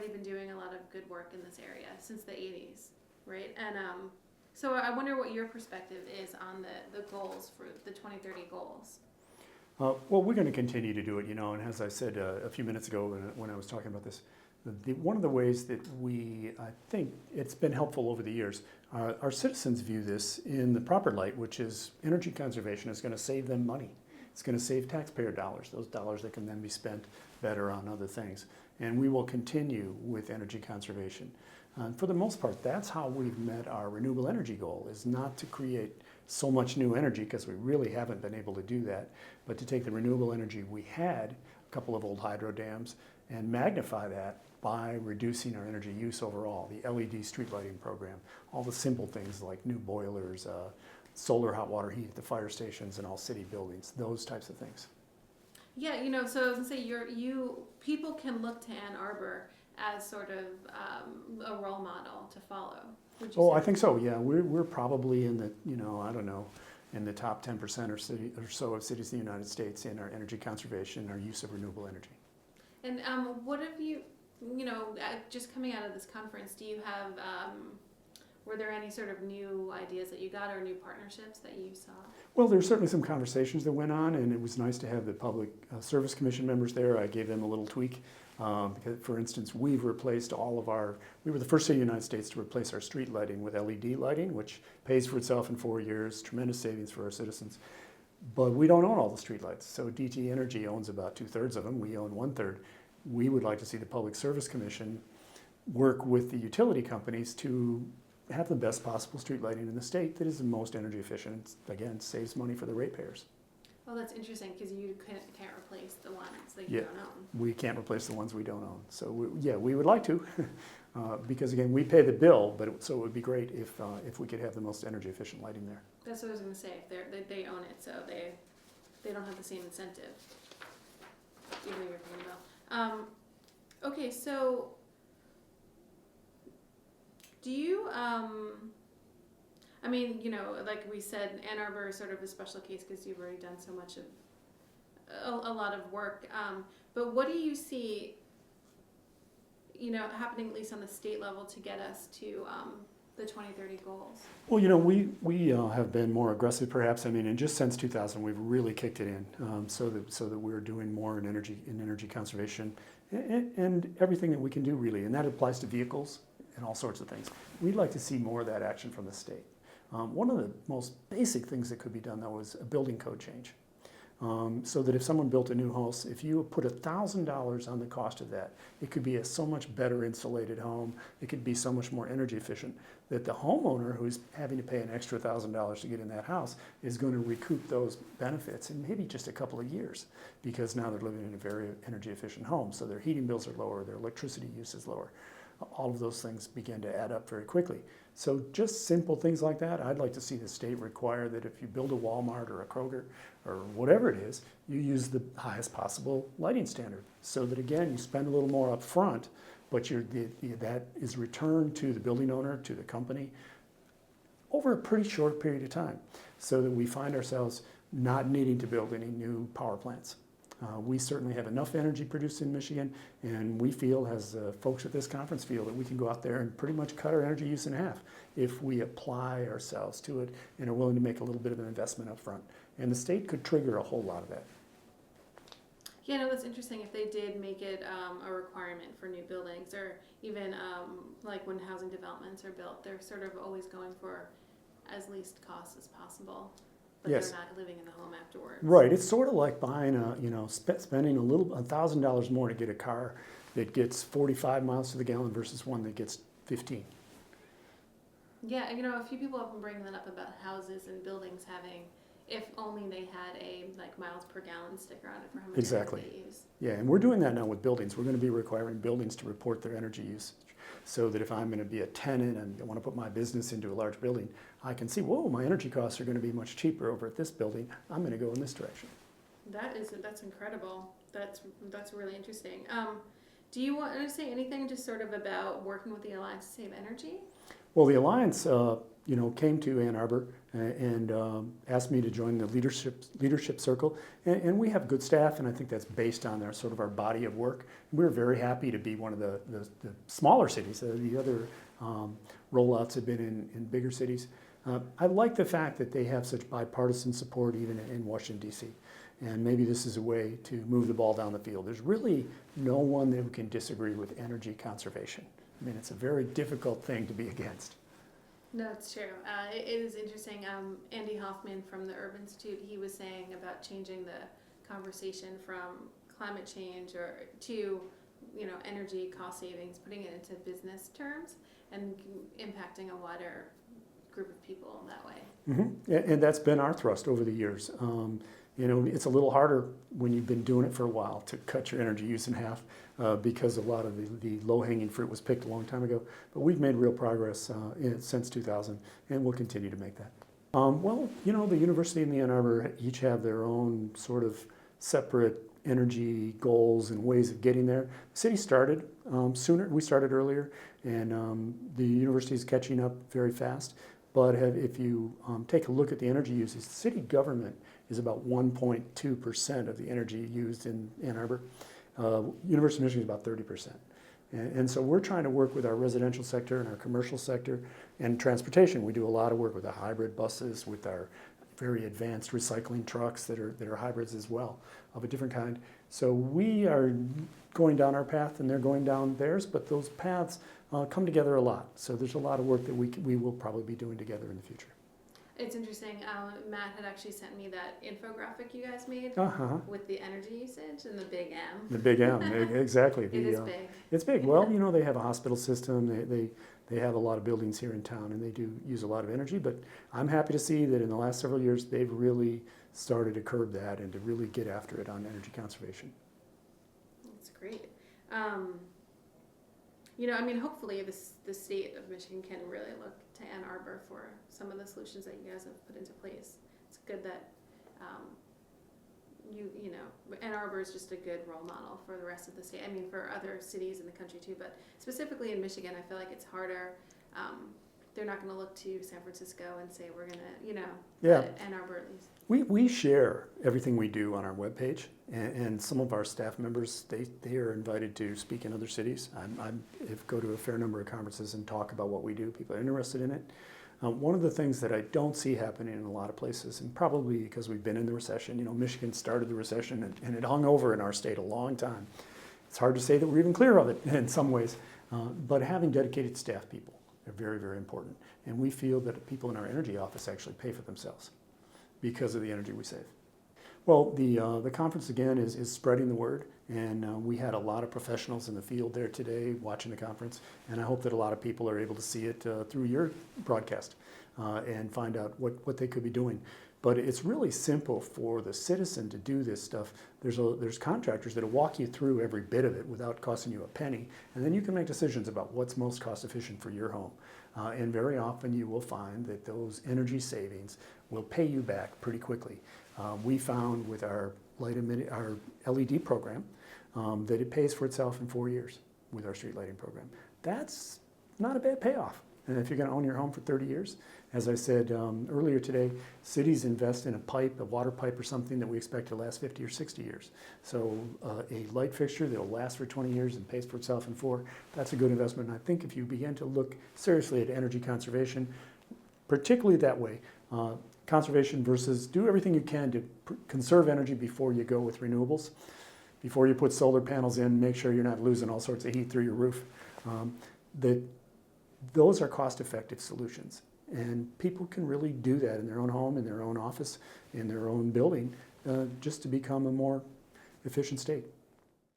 already been doing a lot of good work in this area since the 80s, right? And so I wonder what your perspective is on the goals for the 2030 goals. Well, we're going to continue to do it, and as I said a few minutes ago when I was talking about this, one of the ways that I think it's been helpful over the years, our citizens view this in the proper light, which is energy conservation is going to save them money. It's going to save taxpayer dollars, those dollars that can then be spent better on other things. And we will continue with energy conservation. For the most part, that's how we've met our renewable energy goal, is not to create so much new energy, because we really haven't been able to do that, but to take the renewable energy we had, a couple of old hydro dams, and magnify that by reducing our energy use overall. The LED street lighting program, all the simple things like new boilers, solar hot water heat at the fire stations in all city buildings, those types of things. Yeah, so I was gonna say people can look to Ann Arbor as sort of a role model to follow. I think so. Yeah, we're probably in the I don't know, in the top 10% or so of cities in the United States in our energy conservation, our use of renewable energy. And what have you just coming out of this conference? Do you have were there any sort of new ideas that you got or new partnerships that you saw? Well, there were certainly some conversations that went on, and it was nice to have the Public Service Commission members there. I gave them a little tweak. Because, for instance, we've replaced we were the first city in the United States to replace our street lighting with LED lighting, which pays for itself in 4 years, tremendous savings for our citizens. But we don't own all the street lights. So DTE Energy owns about 2/3 of them. We own 1/3. We would like to see the Public Service Commission work with the utility companies to have the best possible street lighting in the state that is the most energy efficient, again, saves money for the ratepayers. Well, that's interesting, because you can't replace the ones that you don't own. We can't replace the ones we don't own. So we would like to, because again, we pay the bill, so it would be great if we could have the most energy efficient lighting there. That's what I was going to say. If they own it, so they don't have the same incentive, even though you're paying the bill. Okay, so do you? Like we said, Ann Arbor is sort of a special case because you've already done so much of a lot of work. But what do you see, happening at least on the state level to get us to the 2030 goals? Well, we have been more aggressive, perhaps. And just since 2000, we've really kicked it in, so that we're doing more in energy conservation and everything that we can do, really. And that applies to vehicles and all sorts of things. We'd like to see more of that action from the state. One of the most basic things that could be done, though, is a building code change. So that if someone built a new house, if you put $1,000 on the cost of that, it could be a so much better insulated home, it could be so much more energy efficient, that the homeowner who's having to pay an extra $1,000 to get in that house is going to recoup those benefits in maybe just a couple of years, because now they're living in a very energy efficient home, so their heating bills are lower, their electricity use is lower. All of those things begin to add up very quickly. So just simple things like that. I'd like to see the state require that if you build a Walmart or a Kroger or whatever it is, you use the highest possible lighting standard, so that again, you spend a little more up front, but that is returned to the building owner, to the company, over a pretty short period of time, so that we find ourselves not needing to build any new power plants. We certainly have enough energy produced in Michigan, and we feel, as folks at this conference feel, that we can go out there and pretty much cut our energy use in half if we apply ourselves to it and are willing to make a little bit of an investment up front. And the state could trigger a whole lot of that. Yeah, no, that's interesting. If they did make it a requirement for new buildings, or even like when housing developments are built, they're sort of always going for as least cost as possible. But yes. They're not living in the home afterwards. Right. It's sort of like buying spending $1,000 more to get a car that gets 45 miles to the gallon versus one that gets 15. Yeah, a few people have been bringing that up about houses and buildings having, if only they had a miles per gallon sticker on it for how much exactly. energy they use. Yeah, and we're doing that now with buildings. We're going to be requiring buildings to report their energy usage, so that if I'm going to be a tenant and I want to put my business into a large building, I can see, whoa, my energy costs are going to be much cheaper over at this building. I'm going to go in this direction. That's incredible. That's really interesting. Do you want to say anything just sort of about working with the Alliance to Save Energy? Well, the Alliance came to Ann Arbor and asked me to join the leadership circle. And we have good staff, and I think that's based on our sort of our body of work. We're very happy to be one of the smaller cities. The other rollouts have been in bigger cities. I like the fact that they have such bipartisan support even in Washington, D.C. And maybe this is a way to move the ball down the field. There's really no one that can disagree with energy conservation. I mean, it's a very difficult thing to be against. No, it's true. It is interesting. Andy Hoffman from the Urban Institute, he was saying about changing the conversation from climate change or to, energy cost savings, putting it into business terms and impacting a wider group of people that way. Mm-hmm. And that's been our thrust over the years. It's a little harder when you've been doing it for a while to cut your energy use in half because a lot of the low-hanging fruit was picked a long time ago. But we've made real progress since 2000, and we'll continue to make that. The university and the Ann Arbor each have their own sort of separate energy goals and ways of getting there. The city started sooner. We started earlier, and the university is catching up very fast. But if you take a look at the energy uses, city government is about 1.2% of the energy used in Ann Arbor. University of Michigan is about 30%. And so we're trying to work with our residential sector and our commercial sector and transportation. We do a lot of work with the hybrid buses, with our very advanced recycling trucks that are hybrids as well, of a different kind. So we are going down our path and they're going down theirs, but those paths come together a lot. So there's a lot of work that we will probably be doing together in the future. It's interesting. Matt had actually sent me that infographic you guys made with the energy usage and the big M. The big M, exactly. It is big. It's big. Well, they have a hospital system. They have a lot of buildings here in town, and they do use a lot of energy. But I'm happy to see that in the last several years, they've really started to curb that and to really get after it on energy conservation. That's great. Hopefully the state of Michigan can really look to Ann Arbor for some of the solutions that you guys have put into place. It's good that Ann Arbor is just a good role model for the rest of the state. I mean, for other cities in the country too, but specifically in Michigan, I feel like it's harder. They're not going to look to San Francisco and say we're going to, Ann Arbor at least. We share everything we do on our webpage, and some of our staff members, they are invited to speak in other cities. I go to a fair number of conferences and talk about what we do. People are interested in it. One of the things that I don't see happening in a lot of places, and probably because we've been in the recession, Michigan started the recession and it hung over in our state a long time. It's hard to say that we're even clear of it in some ways, but having dedicated staff people are very, very important. And we feel that people in our energy office actually pay for themselves because of the energy we save. Well, the conference again is spreading the word, and we had a lot of professionals in the field there today watching the conference, and I hope that a lot of people are able to see it through your broadcast and find out what they could be doing. But it's really simple for the citizen to do this stuff. There's contractors that will walk you through every bit of it without costing you a penny, and then you can make decisions about what's most cost efficient for your home. And very often you will find that those energy savings will pay you back pretty quickly. We found with our LED program that it pays for itself in 4 years with our street lighting program. That's not a bad payoff. And if you're going to own your home for 30 years, as I said earlier today, cities invest in a water pipe or something that we expect to last 50 or 60 years. So a light fixture that will last for 20 years and pays for itself in 4, that's a good investment. And I think if you begin to look seriously at energy conservation, particularly that way, conservation versus do everything you can to conserve energy before you go with renewables, before you put solar panels in, make sure you're not losing all sorts of heat through your roof. Those are cost-effective solutions. And people can really do that in their own home, in their own office, in their own building, just to become a more efficient state.